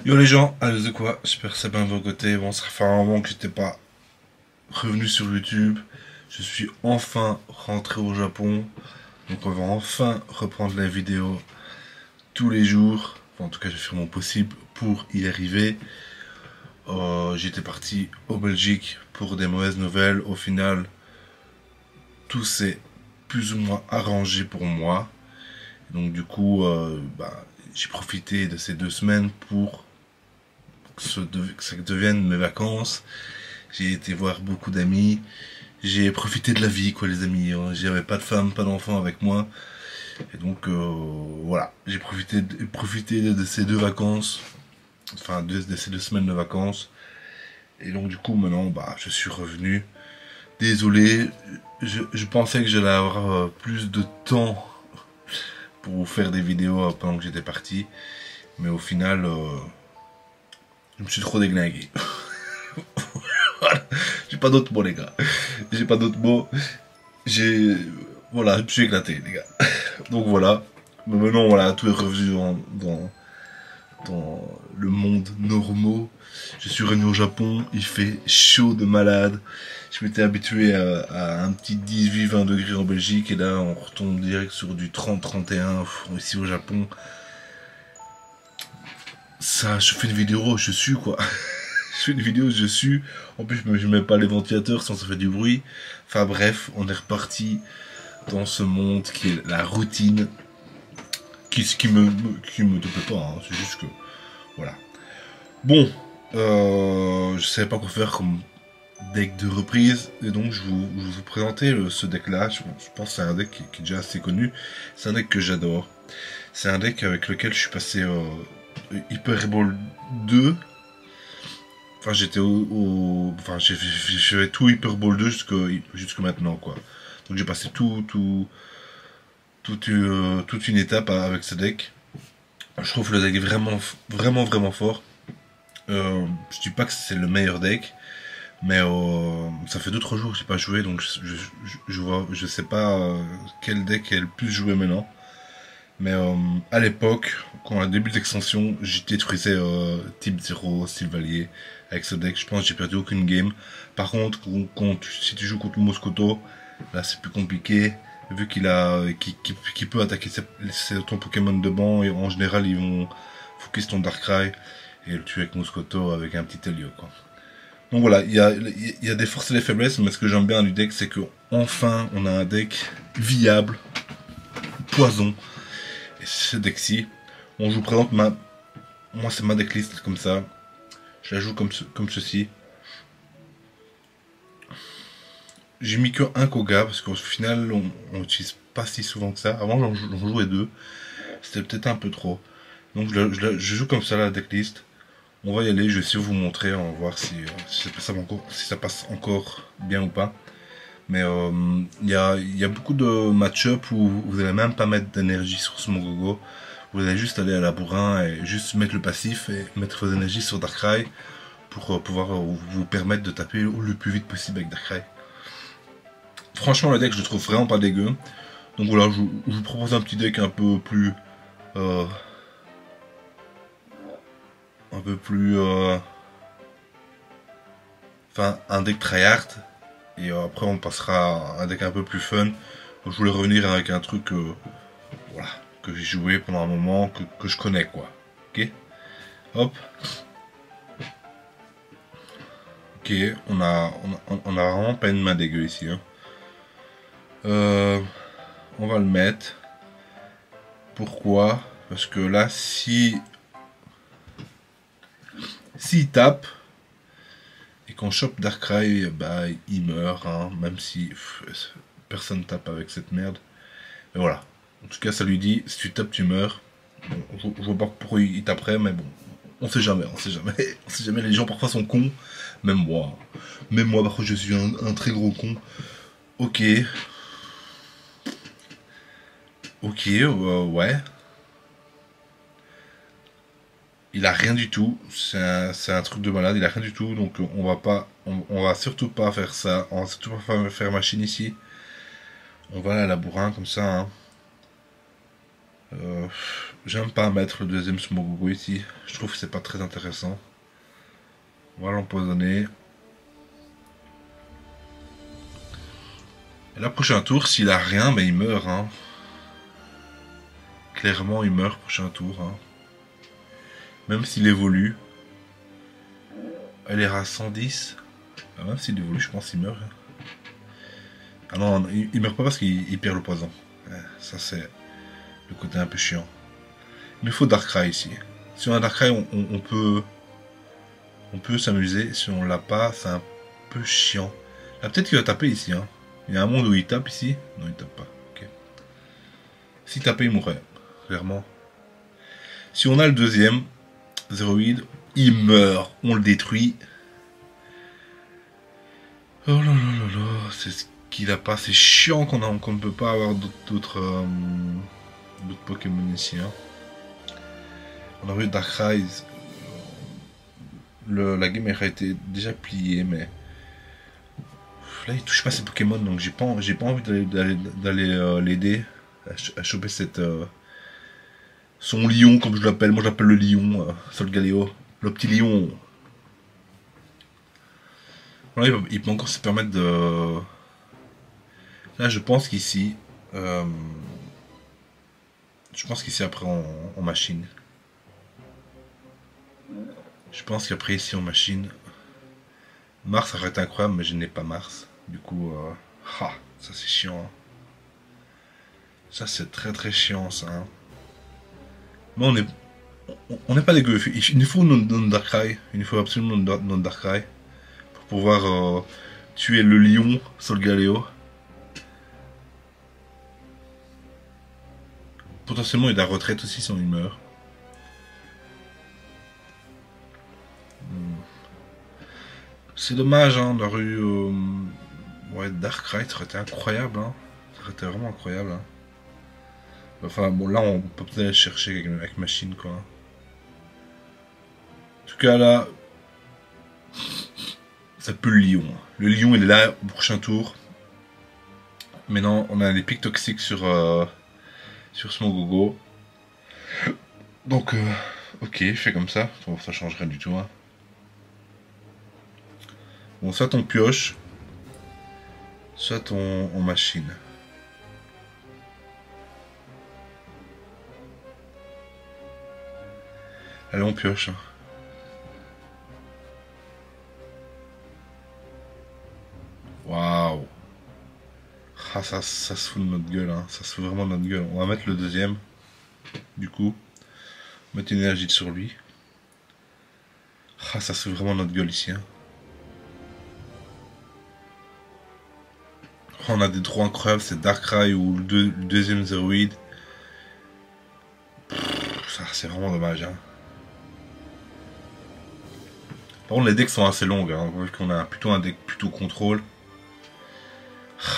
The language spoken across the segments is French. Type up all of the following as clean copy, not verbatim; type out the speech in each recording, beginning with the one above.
Yo les gens, allez de quoi? J'espère que ça va bien de vos côtés. Bon, ça fait un moment que j'étais pas revenu sur YouTube. Je suis enfin rentré au Japon. Donc on va enfin reprendre la vidéo tous les jours. Enfin, en tout cas, je vais faire mon possible pour y arriver. J'étais parti au Belgique pour des mauvaises nouvelles. Au final, tout s'est plus ou moins arrangé pour moi. Donc du coup, j'ai profité de ces 2 semaines pour que ça devienne mes vacances. J'ai été voir beaucoup d'amis. J'ai profité de la vie, quoi, les amis. J'avais pas de femme, pas d'enfant avec moi. Et donc, voilà. J'ai profité de ces 2 vacances. Enfin, de ces 2 semaines de vacances. Et donc, du coup, maintenant, je suis revenu. Désolé. Je pensais que j'allais avoir plus de temps pour vous faire des vidéos pendant que j'étais parti. Mais au final, je me suis trop déglingué. J'ai pas d'autres mots, les gars. J'ai pas d'autres mots. J'ai. Voilà, je me suis éclaté, les gars. Donc voilà. Mais maintenant, voilà, tout est revenu dans le monde normaux. Je suis revenu au Japon, il fait chaud de malade. Je m'étais habitué à un petit 18-20 degrés en Belgique, et là, on retombe direct sur du 30-31 ici au Japon. Ça, je fais une vidéo, je suis quoi. Je fais une vidéo, je suis. En plus, je mets pas les ventilateurs, sinon ça fait du bruit. Enfin bref, on est reparti dans ce monde qui est la routine, qui me plaît pas, hein. C'est juste que voilà. Bon, je savais pas quoi faire comme deck de reprise, et donc je vous présentais ce deck là. Je pense que c'est un deck qui est déjà assez connu. C'est un deck que j'adore. C'est un deck avec lequel je suis passé Hyper Ball 2. Enfin, j'étais enfin, j'ai fait tout Hyper Ball 2 jusque maintenant, quoi. Donc j'ai passé toute une étape avec ce deck. Je trouve le deck vraiment, vraiment, vraiment fort. Je dis pas que c'est le meilleur deck, mais ça fait 2-3 jours que j'ai pas joué, donc je sais pas quel deck est le plus joué maintenant. Mais à l'époque, quand à début d'extension, j'ai détruisé Type 0, Sylvalier avec ce deck. Je pense que j'ai perdu aucune game. Par contre, si tu joues contre Moscoto, là c'est plus compliqué. Vu qu'il peut attaquer ton Pokémon de banc, et en général ils vont focus ton Darkrai et le tuer avec Moscoto avec un petit Helio, quoi. Donc voilà, il y a des forces et des faiblesses, mais ce que j'aime bien du deck, c'est que enfin on a un deck viable, poison. Et ce deck-ci, je vous présente moi c'est ma decklist comme ça. Je la joue comme ceci. J'ai mis que un Koga parce qu'au final on n'utilise pas si souvent que ça. Avant j'en jouais 2. C'était peut-être un peu trop. Donc je joue comme ça la decklist. On va y aller, je vais essayer de vous montrer, on va voir si ça passe encore bien ou pas. Mais y a beaucoup de match-up où vous n'allez même pas mettre d'énergie sur ce Mogogo. Vous allez juste aller à la bourrin et juste mettre le passif et mettre vos énergies sur Darkrai pour pouvoir vous permettre de taper le plus vite possible avec Darkrai. Franchement, le deck, je le trouve vraiment pas dégueu. Donc voilà, je vous propose un petit deck un peu plus... un peu plus... enfin, un deck tryhard. Et après, on passera à un deck un peu plus fun. Donc, je voulais revenir avec un truc voilà, que j'ai joué pendant un moment, que je connais, quoi. Ok. Hop. Ok, on a vraiment pas une main dégueu ici, hein. On va le mettre. Pourquoi? Parce que là, s'il tape et qu'on chope Darkrai, il meurt, hein, même si personne tape avec cette merde. Et voilà. En tout cas, ça lui dit, si tu tapes, tu meurs. Bon, je vois pas pourquoi il taperait, mais bon, on sait jamais, on sait jamais. On sait jamais, les gens parfois sont cons. Même moi. Même moi, parfois, je suis un très gros con. Ok. Ok, ouais. Il a rien du tout. C'est un truc de malade, il a rien du tout. Donc on va surtout pas faire ça. On va surtout pas faire machine ici. On va aller à la bourrin comme ça, hein. j'aime pas mettre le deuxième Smogogo ici. Je trouve que c'est pas très intéressant. On va l'empoisonner. Et là, prochain tour, s'il a rien, mais il meurt. Hein. Clairement, il meurt prochain tour. Hein. Même s'il évolue. Elle est à 110. Ah, même s'il évolue, je pense qu'il meurt. Hein. Ah non, il meurt pas parce qu'il perd le poison. Ça, c'est le côté un peu chiant. Il nous faut Darkrai ici. Si on a Darkrai, on peut s'amuser. Si on l'a pas, c'est un peu chiant. Là, peut-être qu'il va taper ici. Hein. Il y a un monde où il tape ici. Non, il tape pas. Ok. S'il tapait, il mourrait. Clairement. Si on a le deuxième, Zéroïde, il meurt. On le détruit. Oh là là là là. C'est ce qu'il a pas. C'est chiant qu'on ne peut pas avoir d'autres Pokémon ici. Hein. On a eu Darkrai. La game a été déjà pliée, mais là il touche pas ses Pokémon, donc j'ai pas envie d'aller l'aider à choper son lion, comme je l'appelle. Moi je l'appelle le lion, Solgaleo, le petit lion. Là, il peut encore se permettre de. Là je pense qu'ici, après en machine. Je pense qu'après ici en machine. Mars ça aurait été incroyable, mais je n'ai pas Mars. Du coup, ça c'est chiant. Hein. Ça c'est très très chiant ça. Hein. Mais on n'est pas dégueu. Il nous faut notre Darkrai. Il nous faut absolument notre Darkrai. Pour pouvoir tuer le lion Solgaleo. Potentiellement il a la retraite aussi si on il meurt. C'est dommage, hein, on aurait eu ouais, Darkrai, ça aurait été incroyable. Hein. Ça aurait été vraiment incroyable. Hein. Enfin bon, là on peut peut-être aller chercher avec machine quoi. En tout cas là, ça pue le lion. Le lion il est là au prochain tour. Maintenant on a des pics toxiques sur Smogogo. Donc ok, je fais comme ça. Bon, ça change rien du tout. Hein. Bon, soit on pioche, soit on machine. Allez, on pioche. Hein. Waouh. Ah, ça se fout de notre gueule. Hein. Ça se fout vraiment de notre gueule. On va mettre le deuxième. Du coup. Mettre une énergie sur lui. Ah, ça se fout vraiment de notre gueule ici. Hein. On a des droits incroyables. C'est Darkrai ou le deuxième Zéroïde. Ça, c'est vraiment dommage. Hein. Par contre, les decks sont assez longues. Hein. Vu qu'on a plutôt un deck plutôt contrôle.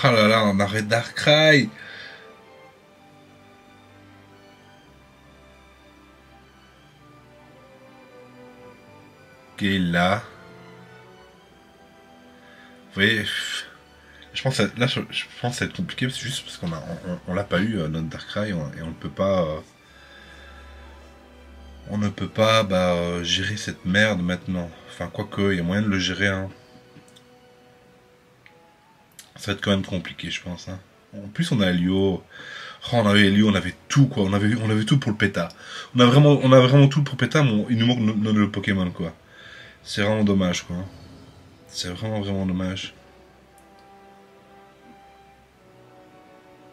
Ah là là, on arrête Darkrai. Ok, là. Vous voyez, je pense que là, je pense que ça va être compliqué, c'est juste parce on l'a pas eu, notre Darkrai, et on ne peut pas. On ne peut pas gérer cette merde maintenant. Enfin, quoique, il y a moyen de le gérer. Hein. Ça va être quand même compliqué, je pense. Hein. En plus, on a Elio. Oh, on avait Elio, on avait tout, quoi. On avait tout pour le péta. On a vraiment tout pour le péta, mais il nous manque le Pokémon, quoi. C'est vraiment dommage, quoi. C'est vraiment, vraiment dommage.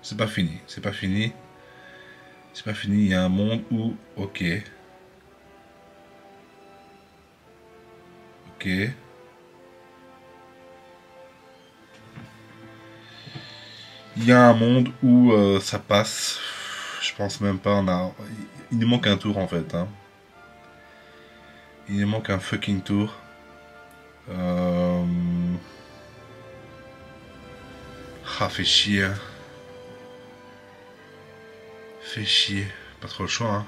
C'est pas fini, c'est pas fini. C'est pas fini, il y a un monde où... Ok. Ok. Il y a un monde où ça passe. Je pense même pas. Il nous manque un tour en fait. Hein. Il nous manque un fucking tour. Ah, fait chier. Hein. Fait chier. Pas trop le choix. Hein.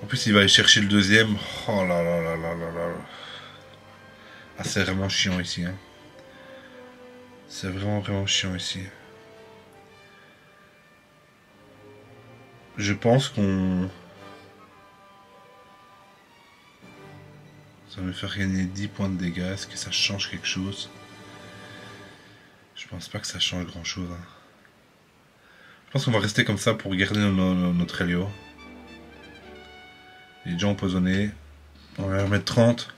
En plus, il va aller chercher le deuxième. Oh là là là là là là. Ah, c'est vraiment chiant ici. Hein. C'est vraiment, vraiment chiant ici. Je pense qu'on... Ça va me faire gagner 10 points de dégâts. Est-ce que ça change quelque chose? Je pense pas que ça change grand chose. Hein. Je pense qu'on va rester comme ça pour garder notre Helio. Il est déjà empoisonné. On va remettre 30.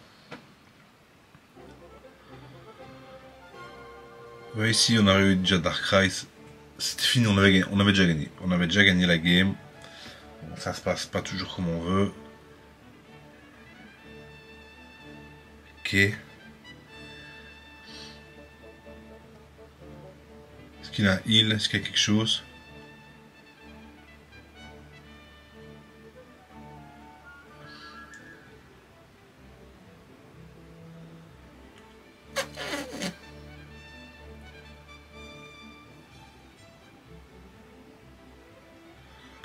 Ouais, ici on a eu déjà Darkrai. C'était fini, on avait déjà gagné. On avait déjà gagné la game. Bon, ça se passe pas toujours comme on veut. Ok. Est-ce qu'il a un heal? Est-ce qu'il y a quelque chose?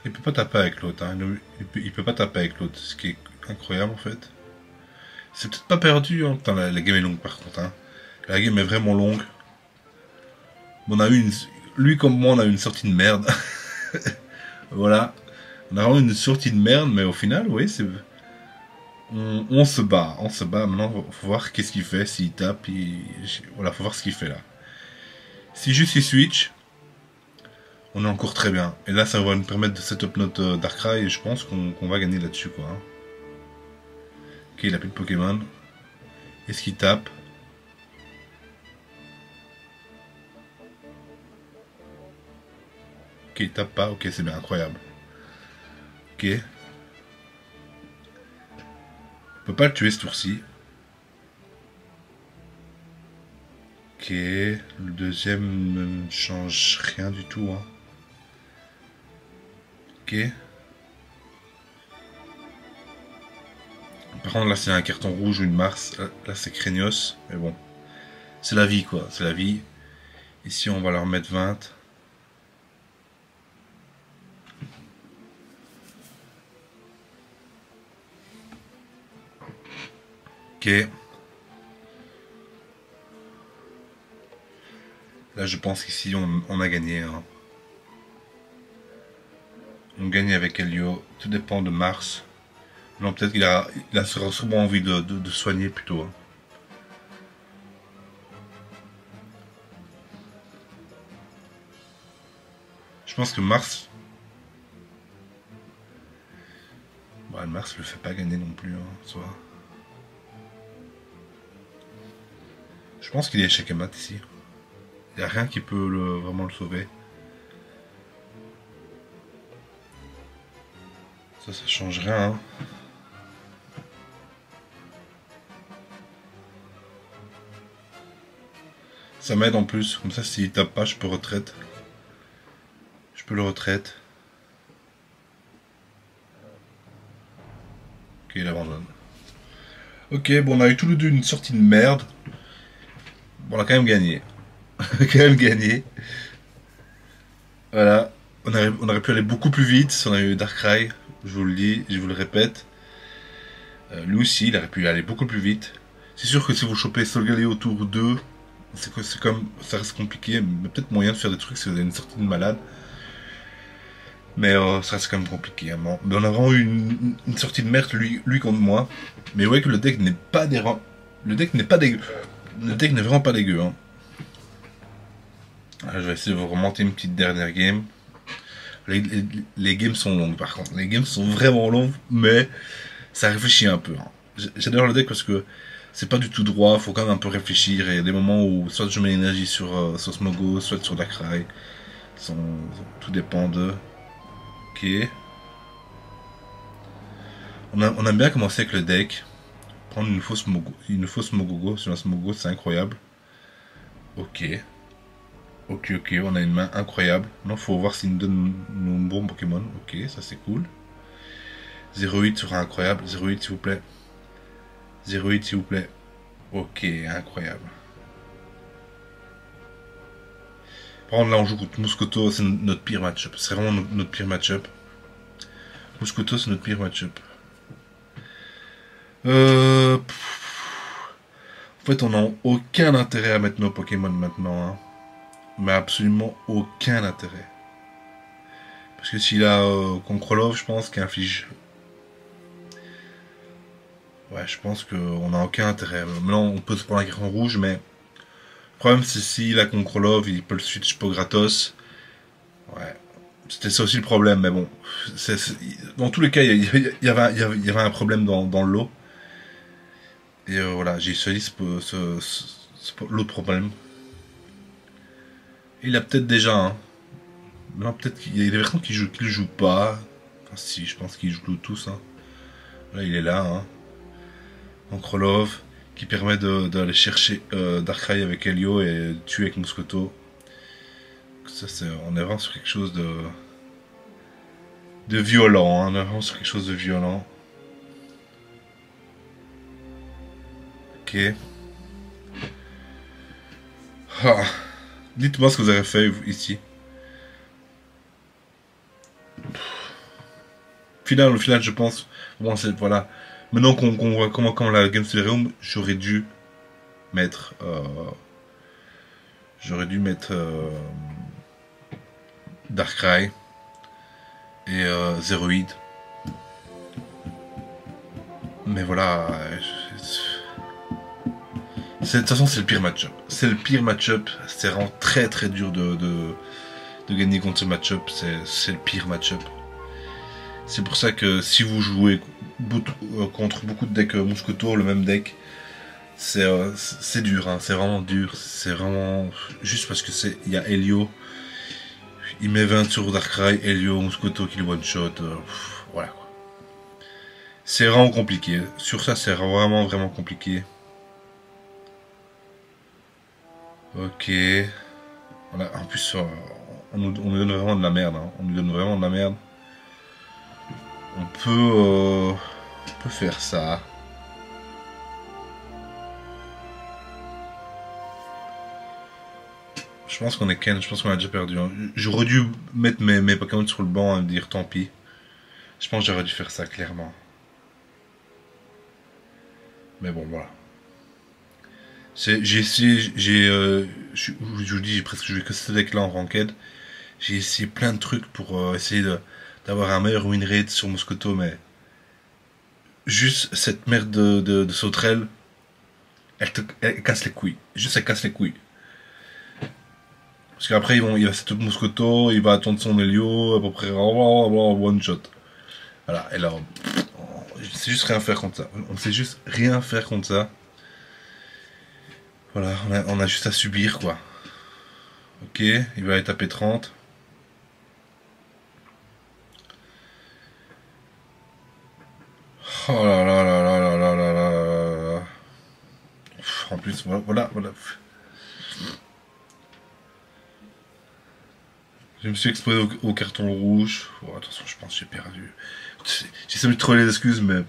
Il peut pas taper avec l'autre, hein. Il peut pas taper avec l'autre, ce qui est incroyable en fait. C'est peut-être pas perdu, hein. Putain, la game est longue par contre, hein. La game est vraiment longue. On a eu une... Lui comme moi, on a eu une sortie de merde. Voilà. On a vraiment une sortie de merde, mais au final, oui, c'est... On se bat, Maintenant, faut voir qu'est-ce qu'il fait, s'il tape, voilà, faut voir ce qu'il fait là. Si juste il switch, on est encore très bien. Et là, ça va nous permettre de setup notre Darkrai et je pense qu'on va gagner là-dessus, quoi. Hein. Ok, il a plus de Pokémon. Est-ce qu'il tape? Ok, il tape pas. Ok, c'est bien, incroyable. Ok. On peut pas le tuer ce tour-ci. Ok. Le deuxième ne change rien du tout. Hein. Ok. Par contre, là, c'est un carton rouge ou une Mars. Là, c'est craignos. Mais bon. C'est la vie, quoi. C'est la vie. Ici, on va leur mettre 20. Ok. Là, je pense qu'ici, on a gagné. Hein. On gagne avec Helio. Tout dépend de Mars. Non, peut-être qu'il a sûrement envie de soigner plutôt. Hein. Je pense que Mars... Bon, Mars le fait pas gagner non plus, hein, soit. Je pense qu'il est échec et mat ici. Il n'y a rien qui peut vraiment le sauver. Ça change rien. Hein. Ça m'aide en plus. Comme ça, s'il tape pas, je peux retraite. Je peux le retraite. Ok, il abandonne. Ok, bon, on a eu tous les deux une sortie de merde. Bon, on a quand même gagné. On a quand même gagné. Voilà. On aurait pu aller beaucoup plus vite si on avait eu Darkrai. Je vous le dis, je vous le répète. Lui aussi, il aurait pu aller beaucoup plus vite. C'est sûr que si vous chopez Solgaleo tour 2, c'est comme ça reste compliqué. Mais peut-être moyen de faire des trucs si vous avez une sortie de malade. Mais ça reste quand même compliqué. Hein. Mais on a vraiment eu une sortie de merde, lui contre moi. Mais ouais que le deck n'est pas dérangeant. Le deck n'est pas dégueu. Le deck n'est vraiment pas dégueu. Hein. Alors, je vais essayer de vous remonter une petite dernière game. Les games sont longues par contre. Les games sont vraiment longues, mais ça réfléchit un peu. Hein. J'adore le deck parce que c'est pas du tout droit, faut quand même un peu réfléchir. Et il y a des moments où soit je mets l'énergie sur Smogo, soit sur Darkrai. Tout dépend de... Ok. On aime bien commencer avec le deck. Prendre une fausse Mogogo. Sur un Smogo, c'est incroyable. Ok. Ok, on a une main incroyable. Non, faut voir s'il nous donne nos bons Pokémon. Ok, ça c'est cool. 0,8 sera incroyable. 0,8 s'il vous plaît. 0,8 s'il vous plaît. Ok, incroyable. Par contre, là on joue contre Moscoto, c'est notre pire match-up. C'est vraiment notre pire match-up. Moscoto, c'est notre pire match-up. En fait, on n'a aucun intérêt à mettre nos Pokémon maintenant. Hein. Mais absolument aucun intérêt. Parce que s'il a Konkrolov, je pense qu'il inflige. Ouais, je pense qu'on n'a aucun intérêt. Maintenant, on peut se prendre un carton rouge, mais le problème, c'est s'il a Konkrolov, il peut le switch pour gratos. Ouais, c'était ça aussi le problème, mais bon. Dans tous les cas, il y avait un problème dans le lot. Et voilà, j'ai choisi l'autre problème. Il a peut-être déjà un. Non, peut-être qu'il y a des versions qui le jouent pas. Enfin, si, je pense qu'ils jouent tous. Hein. Là, il est là. Hein. Konkrolov, qui permet d'aller chercher Darkrai avec Helio et de tuer avec Moscoto. Ça, on est vraiment sur quelque chose de violent. Hein. On est vraiment sur quelque chose de violent. Ok. Ah. Dites-moi ce que vous avez fait ici. Au final, je pense. Bon, voilà. Maintenant qu'on voit comment la Game Stellarium, j'aurais dû mettre. Darkrai et Zeroid. Mais voilà. De toute façon, c'est le pire match-up. C'est le pire match-up. C'est vraiment très très dur de gagner contre ce match-up. C'est le pire match-up. C'est pour ça que si vous jouez contre beaucoup de decks Moscoto, le même deck, c'est dur. Hein, c'est vraiment dur. C'est vraiment juste parce que il y a Helio. Il met 20 sur Darkrai, Helio, Moscoto qui le one-shot. Voilà quoi. C'est vraiment compliqué. Sur ça, c'est vraiment vraiment compliqué. Ok. Voilà. En plus, on nous donne vraiment de la merde. Hein. On nous donne vraiment de la merde. On peut faire ça. Je pense qu'on est Ken, je pense qu'on a déjà perdu. Hein. J'aurais dû mettre mes Pokémon sur le banc et me dire tant pis. Je pense que j'aurais dû faire ça clairement. Mais bon, voilà. J'ai essayé, je vous dis, j'ai presque joué que ce deck là en ranked. J'ai essayé plein de trucs pour essayer d'avoir un meilleur win rate sur Moscoto, mais juste cette merde de sauterelle, elle casse les couilles. Juste elle casse les couilles. Parce qu'après il va setup Moscoto, il va attendre son Helio, à peu près one shot. Voilà, et là, on sait juste rien faire contre ça. On sait juste rien faire contre ça. Voilà, on a juste à subir quoi. Ok, il va aller taper 30. Oh là là là là là là là là là. En plus, voilà. Je me suis exposé au carton rouge. Oh, attention, je pense que j'ai perdu. J'essaie de trouver les excuses, mais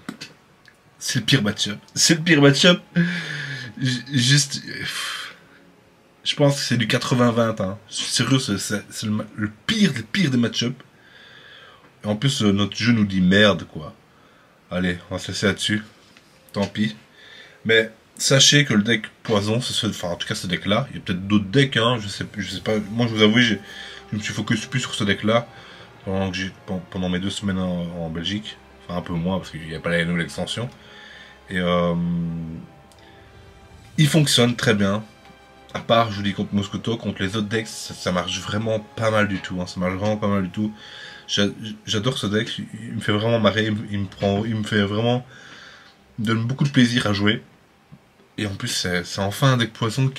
c'est le pire match-up. C'est le pire match-up. Juste, je pense que c'est du 80-20. Hein. Sérieux, c'est le pire des match-up. Et en plus, notre jeu nous dit merde, quoi. Allez, on va se laisser là-dessus. Tant pis. Mais sachez que le deck poison, enfin en tout cas ce deck-là, il y a peut-être d'autres decks, hein, je sais pas. Moi, je vous avoue, je me suis focus plus sur ce deck-là pendant mes 2 semaines en Belgique. Enfin un peu moins parce qu'il n'y a pas la nouvelle extension. Et il fonctionne très bien. À part, je vous dis, contre Moscoto, contre les autres decks, ça marche vraiment pas mal du tout. Hein, ça marche vraiment pas mal du tout. J'adore ce deck, il me fait vraiment marrer, il me fait vraiment, il me donne beaucoup de plaisir à jouer. Et en plus, c'est enfin un deck poison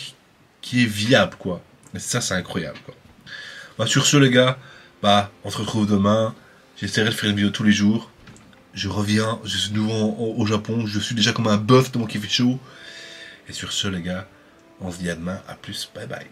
qui est viable, quoi. Et ça, c'est incroyable, quoi. Bah, sur ce, les gars, bah, on se retrouve demain. J'essaierai de faire une vidéo tous les jours. Je reviens, je suis nouveau au Japon, je suis déjà comme un bœuf de mon qui fait chaud. Et sur ce, les gars, on se dit à demain, à plus, bye bye.